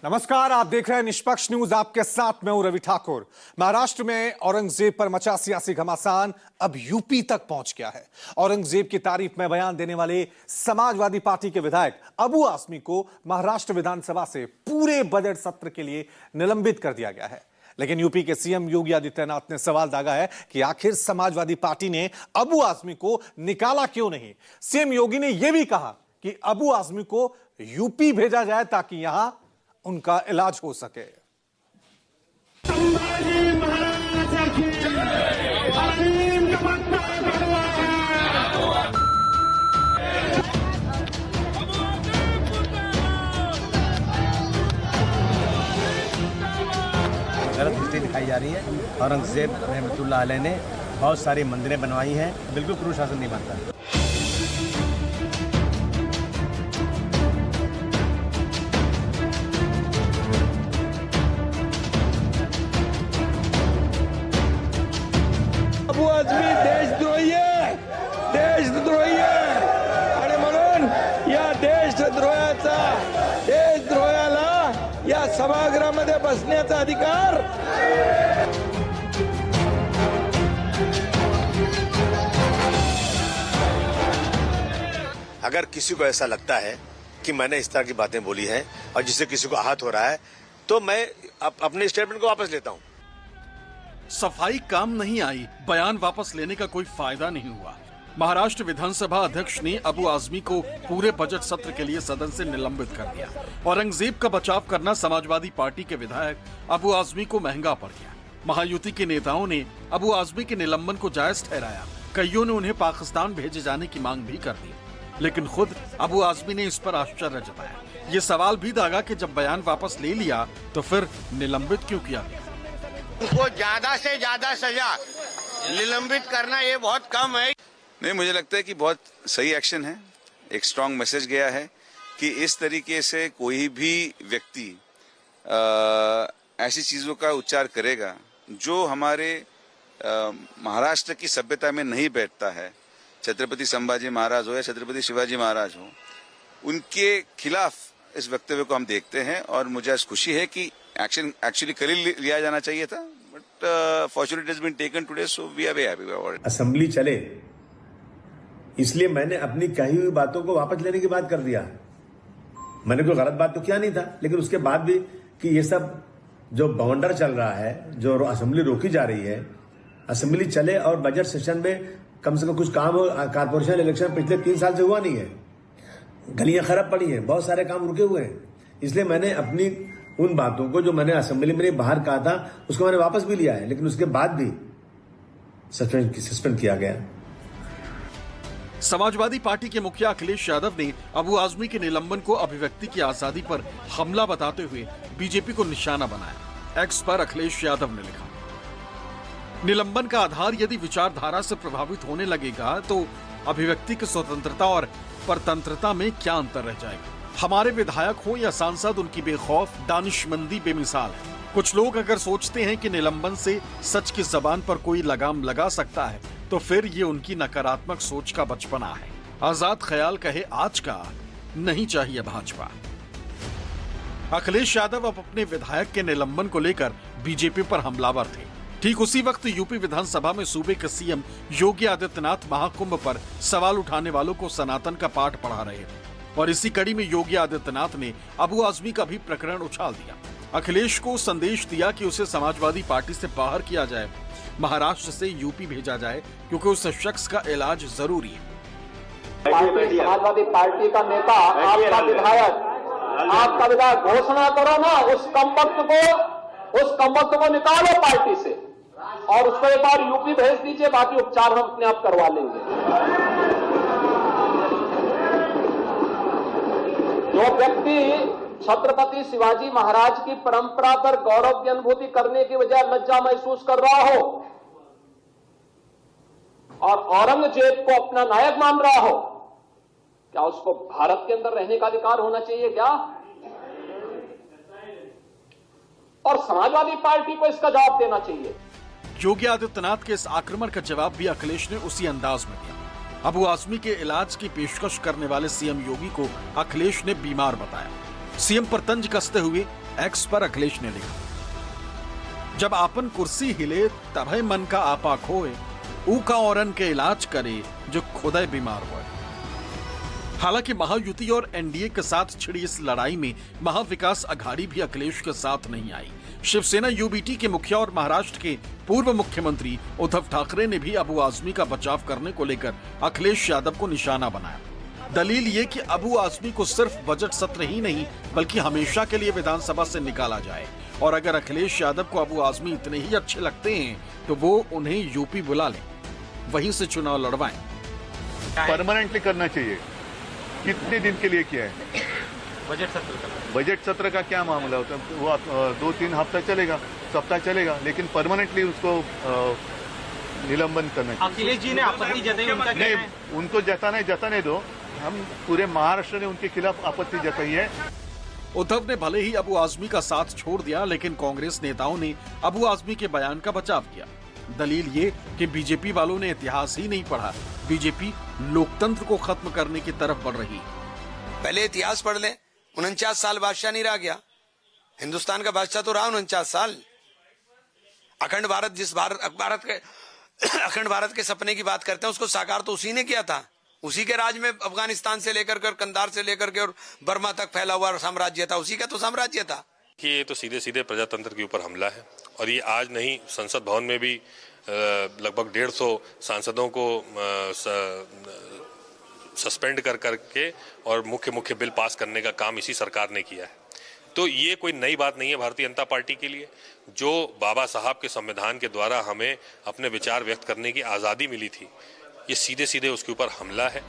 नमस्कार, आप देख रहे हैं निष्पक्ष न्यूज। आपके साथ मैं हूं रवि ठाकुर। महाराष्ट्र में औरंगजेब पर मचा सियासी घमासान अब यूपी तक पहुंच गया है। औरंगजेब की तारीफ में बयान देने वाले समाजवादी पार्टी के विधायक अबू आजमी को महाराष्ट्र विधानसभा से पूरे बजट सत्र के लिए निलंबित कर दिया गया है। लेकिन यूपी के सीएम योगी आदित्यनाथ ने सवाल दागा है कि आखिर समाजवादी पार्टी ने अबू आजमी को निकाला क्यों नहीं। सीएम योगी ने यह भी कहा कि अबू आजमी को यूपी भेजा जाए ताकि यहां उनका इलाज हो सके। गलत दृष्टि दिखाई जा रही है। औरंगजेब रहमतुल्लाह अलैह ने बहुत सारी मंदिरें बनवाई हैं, बिल्कुल क्रूर शासन नहीं मानता। अबू आजमी देशद्रोही आहे, देशद्रोही आहे आणि म्हणून या देशद्रोहाला या सभागृहामध्ये बसण्याचा अधिकार अगर किसी को ऐसा लगता है कि मैंने इस तरह की बातें बोली हैं और जिससे किसी को आहत हो रहा है तो मैं अपने स्टेटमेंट को वापस लेता हूं। सफाई काम नहीं आई, बयान वापस लेने का कोई फायदा नहीं हुआ। महाराष्ट्र विधानसभा अध्यक्ष ने अबू आजमी को पूरे बजट सत्र के लिए सदन से निलंबित कर दिया। औरंगजेब का बचाव करना समाजवादी पार्टी के विधायक अबू आजमी को महंगा पड़ गया। महायुति के नेताओं ने अबू आजमी के निलंबन को जायज ठहराया। कईयों ने उन्हें पाकिस्तान भेजे जाने की मांग भी कर दी, लेकिन खुद अबू आजमी ने इस पर आश्चर्य जताया। ये सवाल भी दागा कि जब बयान वापस ले लिया तो फिर निलंबित क्यों किया गया। उनको ज्यादा से ज्यादा सजा निलंबित करना ये बहुत कम है। नहीं, मुझे लगता है कि बहुत सही एक्शन है। एक स्ट्रांग मैसेज गया है कि इस तरीके से कोई भी व्यक्ति ऐसी चीजों का उच्चार करेगा जो हमारे महाराष्ट्र की सभ्यता में नहीं बैठता है, छत्रपति संभाजी महाराज हो या छत्रपति शिवाजी महाराज हो, उनके खिलाफ इस वक्तव्य को हम देखते हैं। और मुझे आज खुशी है कि एक्शन एक्चुअली कल ही लिया जाना चाहिए था, but fortunately it has been taken today, so we are very happy about it. Assembly चले इसलिए मैंने अपनी कही हुई बातों को वापस लेने की बात कर दिया। मैंने कोई गलत बात तो किया नहीं था, लेकिन उसके बाद भी कि ये सब जो बवंडर चल रहा है, जो असेंबली रोकी जा रही है, असेंबली चले और बजट सेशन में कम से कम कुछ काम हो। कारपोरेशन इलेक्शन पिछले 3 साल से हुआ नहीं है, गलियां खराब पड़ी हैं, बहुत सारे काम रुके हुए हैं। इसलिए मैंने अपनी उन बातों को जो मैंने असेंबली में बाहर कहा था उसको मैंने वापस भी लिया है, लेकिन उसके बाद भी सस्पेंड किया गया। समाजवादी पार्टी के मुखिया अखिलेश यादव ने अबू आजमी के निलंबन को अभिव्यक्ति की आजादी पर हमला बताते हुए बीजेपी को निशाना बनाया। एक्स पर अखिलेश यादव ने लिखा, निलंबन का आधार यदि विचारधारा से प्रभावित होने लगेगा तो अभिव्यक्ति की स्वतंत्रता और परतंत्रता में क्या अंतर रह जाएगा। हमारे विधायक हो या सांसद, उनकी बेखौफ दानिशमंदी बेमिसाल है। कुछ लोग अगर सोचते हैं कि निलंबन से सच की जबान पर कोई लगाम लगा सकता है तो फिर ये उनकी नकारात्मक सोच का बचपना है। आजाद ख्याल कहे आज का, नहीं चाहिए भाजपा। अखिलेश यादव अब अपने विधायक के निलंबन को लेकर बीजेपी पर हमलावर थे। ठीक उसी वक्त यूपी विधानसभा में सूबे के सीएम योगी आदित्यनाथ महाकुंभ पर सवाल उठाने वालों को सनातन का पाठ पढ़ा रहे थे और इसी कड़ी में योगी आदित्यनाथ ने अबू आजमी का भी प्रकरण उछाल दिया। अखिलेश को संदेश दिया कि उसे समाजवादी पार्टी से बाहर किया जाए, महाराष्ट्र से यूपी भेजा जाए, क्योंकि उस शख्स का इलाज जरूरी है। समाजवादी पार्टी का नेता, आपका विधायक घोषणा करो ना, उस कमबख्त को निकालो पार्टी से और उसको एक बार यूपी भेज दीजिए, बाकी उपचार हम अपने आप करवा लेंगे। जो व्यक्ति छत्रपति शिवाजी महाराज की परंपरा पर गौरव की अनुभूति करने की बजाय लज्जा महसूस कर रहा हो और औरंगजेब को अपना नायक मान रहा हो, क्या उसको भारत के अंदर रहने का अधिकार होना चाहिए क्या? और समाजवादी पार्टी को इसका जवाब देना चाहिए। योगी आदित्यनाथ के इस आक्रमण का जवाब भी अखिलेश ने उसी अंदाज में दिया। अबू आजमी के इलाज की पेशकश करने वाले सीएम योगी को अखिलेश ने बीमार बताया। सीएम पर तंज कसते हुए एक्स पर अखिलेश ने लिखा, जब आपन कुर्सी हिले तभे मन का आपा खोए, ऊ का औरन के इलाज करे जो खुदे बीमार हुए। हालांकि महायुति और एनडीए के साथ छिड़ी इस लड़ाई में महाविकास अघाड़ी भी अखिलेश के साथ नहीं आई। शिवसेना यूबीटी के मुखिया और महाराष्ट्र के पूर्व मुख्यमंत्री उद्धव ठाकरे ने भी अबू आजमी का बचाव करने को लेकर अखिलेश यादव को निशाना बनाया। दलील ये कि अबू आजमी को सिर्फ बजट सत्र ही नहीं बल्कि हमेशा के लिए विधानसभा से निकाला जाए, और अगर अखिलेश यादव को अबू आजमी इतने ही अच्छे लगते हैं तो वो उन्हें यूपी बुला लें, वहीं से चुनाव लड़वाएं। परमानेंटली करना चाहिए। कितने दिन के लिए किया है? बजट सत्र का क्या मामला होता है? वो 2-3 हफ्ता चलेगा, सप्ताह चलेगा, लेकिन परमानेंटली उसको निलंबन करना चाहिए। अखिलेश जी ने आपत्ति जताई, उनका क्या है? नहीं, उनको जताने दो। हम पूरे महाराष्ट्र ने उनके खिलाफ आपत्ति जताई है। उद्धव ने भले ही अबू आजमी का साथ छोड़ दिया, लेकिन कांग्रेस नेताओं ने अबू आजमी के बयान का बचाव किया। दलील ये कि बीजेपी वालों ने इतिहास ही नहीं पढ़ा, बीजेपी लोकतंत्र को खत्म करने की तरफ बढ़ रही। पहले इतिहास पढ़ ले। 49 साल बादशाह नहीं रह गया, हिंदुस्तान का बादशाह तो रहा 49 साल। अखंड भारत, जिस अखंड भारत के सपने की बात करते हैं, उसको साकार तो उसी ने किया था। उसी के राज में अफगानिस्तान से लेकर कर, कंधार से लेकर के और बर्मा तक फैला हुआ साम्राज्य था, उसी का तो साम्राज्य था। कि ये तो सीधे सीधे प्रजातंत्र के ऊपर हमला है, और ये आज नहीं, संसद भवन में भी लगभग 150 सांसदों को सस्पेंड कर करके और मुख्य बिल पास करने का काम इसी सरकार ने किया है। तो ये कोई नई बात नहीं है भारतीय जनता पार्टी के लिए। जो बाबा साहब के संविधान के द्वारा हमें अपने विचार व्यक्त करने की आज़ादी मिली थी, ये सीधे सीधे उसके ऊपर हमला है।